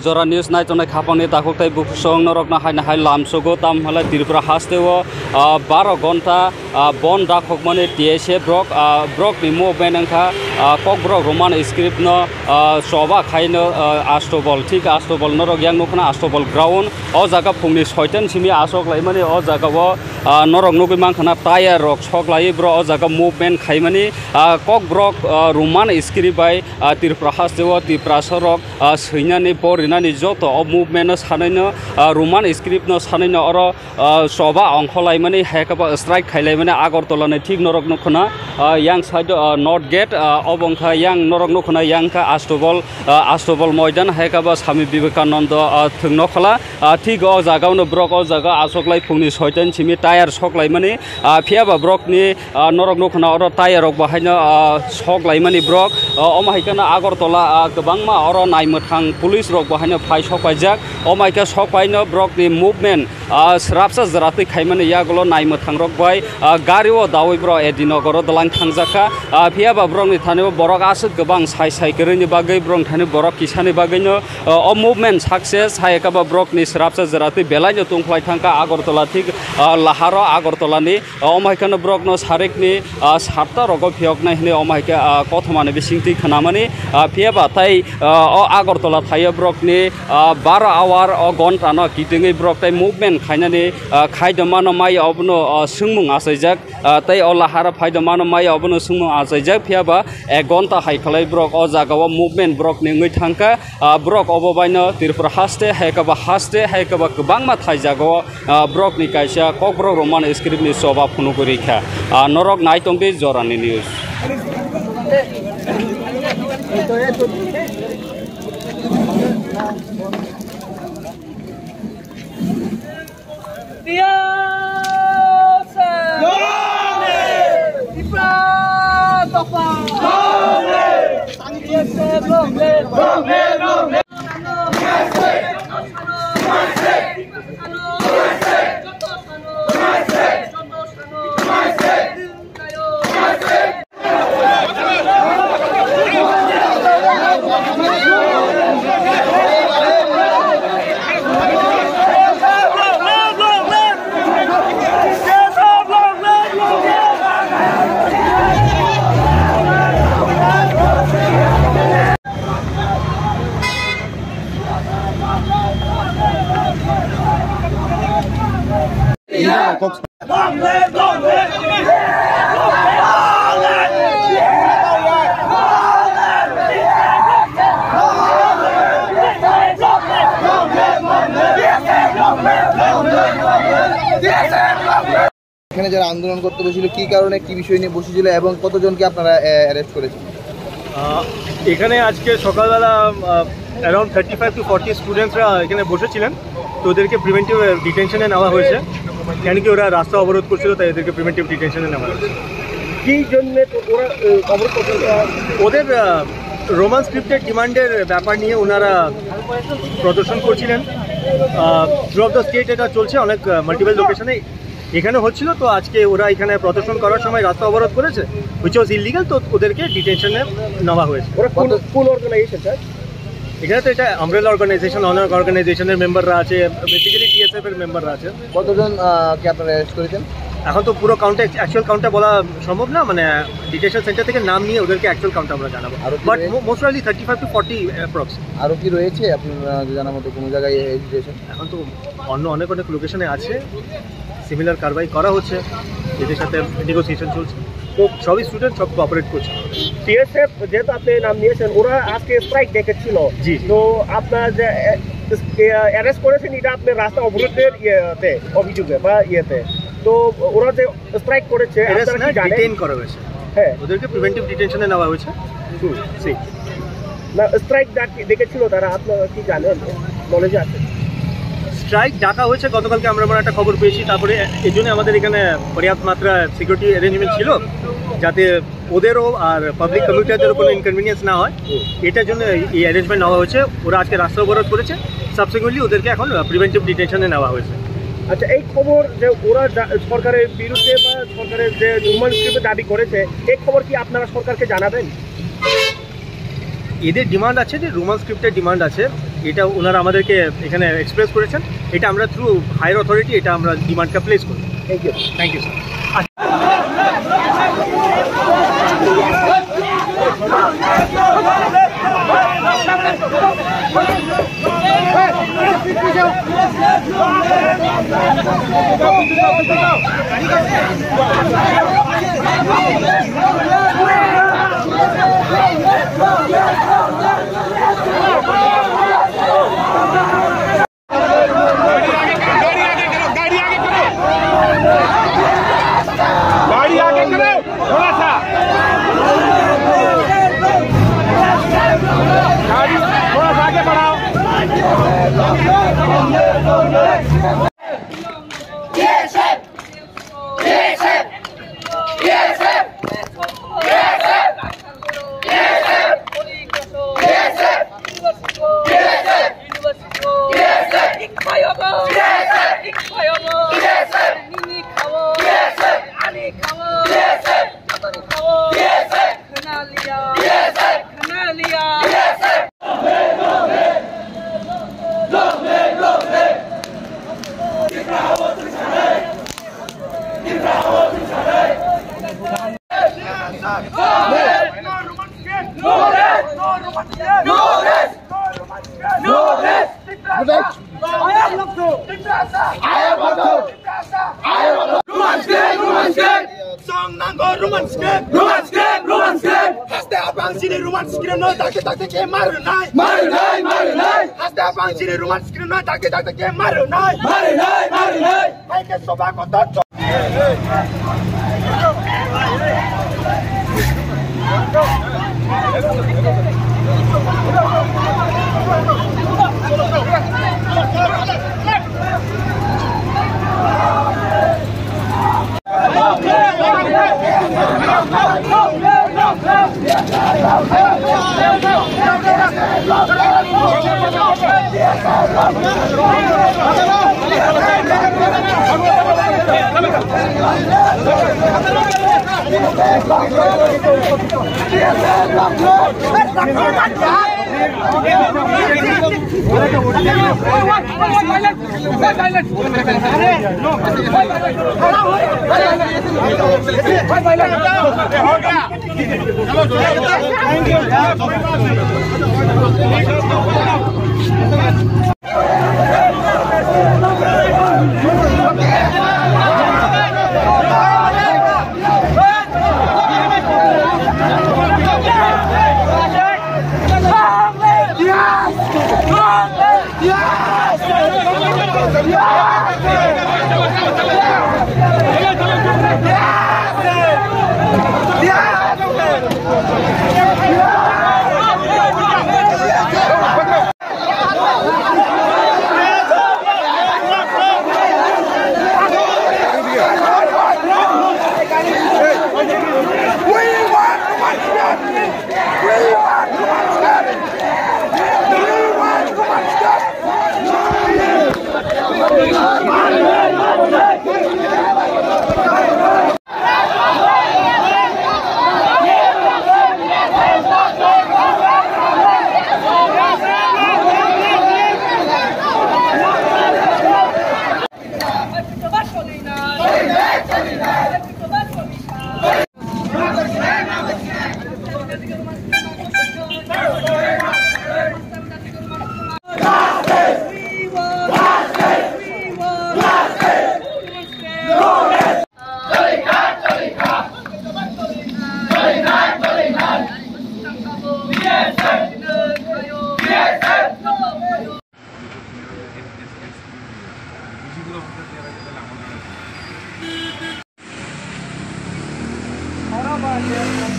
जरा न्यूज नायथ'नाय खापांनि दाखुथाय बुफुसं नरकना हायना हाय लामसगो ताम हलाय त्रिपुरा हास्तेओ 12 घन्टा बन दाखकमाने TSF ब्रक नि मुभमेन्ट अंखा कक ब्रक रोमान स्क्रिप्ट न सभा खायनो आस्टबल ठीक आस्टबल नरक yang नखना आस्टबल ग्राउन्ड अ जागा फुंनि 6 सिमि आसक लायमाने अ जागाव नरक नगै मांखना टायार रक सक लायो ब्र अ जागा मुभमेन्ट खायमाने कक ब्रक रोमान स्क्रिप्ट बाय त्रिपुरा हास्तेओ त्रिपुरा सरक सैनानि परिनानि जत अ मुभमेन्ट सानैनो रोमान स्क्रिप्ट न सानैनो अर सभा अंखलायमाने हेकाबा स्ट्राइक खायलायमाने आगरतलानि ठीक नरक नखना yang साइड नर्थ गेट अबंखा yang नरक नखना yang का आस्टबल मैदान हेकाबा स्वामी विवेकानंद थंनखला ठीक अ जागावनो ब्रक अ जागा आसकलाय फुंनि 6 सिमि टायार सकलायमाने फियाबा ब्रकनि नरक नखना अर टायार रक बाहायनो सकलायमाने ब्रक अमाहायकाना आगरतला गोबांमा अर नायमोथां पुलिस रक बाहायनो फाय सकपायजाक अमायका सकपायनो ब्रकनि मुभमेन्ट स्राबसा जरातै खायमाने यागलो नायमोथां रक बाय गारिओ दावै ब्र एदिनगर दलां थांजाका फियाबा ब्रकनि थानो बरक आसो गोबां साइ गोरैनि बागै ब्रक थानो बरक किसानि बागैनो अ मुभमेन्ट सक्सेस हायकाबा ब्रकनि स्राबसा जरातै बेलायनो तुंख्लाय थांका आगरतला ठीक लाहार आगरतलानि अमायकानो ब्रकनो सारेकनि 7 रग फियकनाय हने अमायका कथमाने बिसिंथि खनामाने फियाबा ताय अ आगरतला थायो ब्रकनि 12 आवार अ घन्टा न कितिङै ब्रक ताय मुभमेन्ट खायनानै खायदमानो माय अबनो सुंमुं आसायजाक ताय अ लाहार फायदमानो माय अबनो सुंमुं आसायजाक फियाबा 1 घन्टा हायखालाय ब्रक अ जागाव मुभमेन्ट ब्रक नै थांका ब्रक अबबायनो त्रिपुरा हास्ते हायकाबा गोबांमा थायजागाव ब्रकनि कायसा ककब्रक रोमान स्क्रिप्टनि सभा फुनुगुरिखा नरक नायतंदि जरानि न्यूज এখানে যারা আন্দোলন করতে বসেছিল কি কারণে কি বিষয় নিয়ে বসেছিল এবং কতজনকে আপনারা অ্যারেস্ট করেছেন? এখানে আজকে সকালবেলা অ্যারাউন্ড 35 to 40 স্টুডেন্টসরা এখানে বসেছিলেন, তো ওদেরকে প্রিভেন্টিভ ডিটেনশনে নেওয়া হয়েছে, কেন কি ওরা রাস্তা অবরোধ করছিল, তাই এদেরকে প্রিভেন্টিভ ডিটেনশনে নেওয়া হয়েছে। কী জন্য ওরা অবরোধ করছিল? ওদের রোমান স্ক্রিপ্টের ডিমান্ডের ব্যাপার নিয়ে ওনারা প্রদর্শন করছিলেন। থ্রু অফ দ্য স্টেট এটা চলছে, অনেক মাল্টিপল লোকেশনে এখানে হচ্ছিল। তো আজকে ওরা এখানে প্রদর্শন করার সময় রাস্তা অবরোধ করেছে, হুইচ ওয়াজ ইলিগাল, তো ওদেরকে ডিটেনশনে নেওয়া হয়েছে। ওরা কোন অর্গানাইজেশন স্যার? এখানে তো এটা আমব্রেলা অর্গানাইজেশন, অনার অর্গানাইজেশনের মেম্বাররা আছে, বেসিক্যালি TSF এর মেম্বাররা আছে। কতজন কে আপনারা অ্যারেস্ট করেছেন? এখন তো পুরো কাউন্টে অ্যাকচুয়াল কাউন্টটা বলা সম্ভব না, মানে ডিটেনশন সেন্টার থেকে নাম নিয়ে ওদেরকে অ্যাকচুয়াল কাউন্ট আমরা জানাবো, but most probably 35 to 40 approx. আরও কি রয়েছে আপনার জানার মতো কোনো জায়গায় ডিটেনশন? এখন তো অনেক লোকেশনে আছে, সিমিলার কারবাই করা হচ্ছে, এদের সাথে নেগোসিয়েশন চলছে। তো সবই স্টুডেন্ট সব কোঅপারেট করছে। TSF যেহেতু আপনি নাম নিয়েছেন, ওরা আজকে স্ট্রাইক ডেকেছিল, জি। তো আপনার যে অ্যারেস্ট করেছেন এটা আপনার রাস্তা অবরোধের অভিযোগে বা তো ওরা যে স্ট্রাইক করেছে ডিটেইন করা হয়েছে, হ্যাঁ, ওদেরকে প্রিভেন্টিভ ডিটেনশনে নেওয়া হয়েছে। না স্ট্রাইক ডেকেছিল তারা, আপনারা কি জানেন, নলেজে আছে? স্ট্রাইক ডাকা হয়েছে গতকালকে, আমরা একটা খবর পেয়েছি। তারপরে এই জন্য আমাদের এখানে পর্যাপ্ত মাত্রা সিকিউরিটি অ্যারেঞ্জমেন্ট ছিল, যাতে ওদেরও আর পাবলিক কমিউনিটিদেরও কোনো ইনকনভিনিয়েন্স না হয়, এটার জন্য এই অ্যারেঞ্জমেন্ট নেওয়া হয়েছে। ওরা আজকে রাস্তা অবরোধ করেছে, সাবসিকুয়েন্টলি ওদেরকে এখন প্রিভেন্টিভ ডিটেনশনে নেওয়া হয়েছে। আচ্ছা, এই খবর যে ওরা সরকারের বিরুদ্ধে বা সরকারের যে রোমান স্ক্রিপ্টের দাবি করেছে, এই খবর কি আপনারা সরকারকে জানাবেন? এদের ডিমান্ড আছে, যে রোমান স্ক্রিপ্টের ডিমান্ড আছে, এটা ওনারা আমাদেরকে এখানে এক্সপ্রেস করেছেন। এটা আমরা থ্রু হায়ার অথরিটি এটা আমরা ডিমান্ডটা প্লেস করি। Thank you. Thank you sir.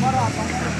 Para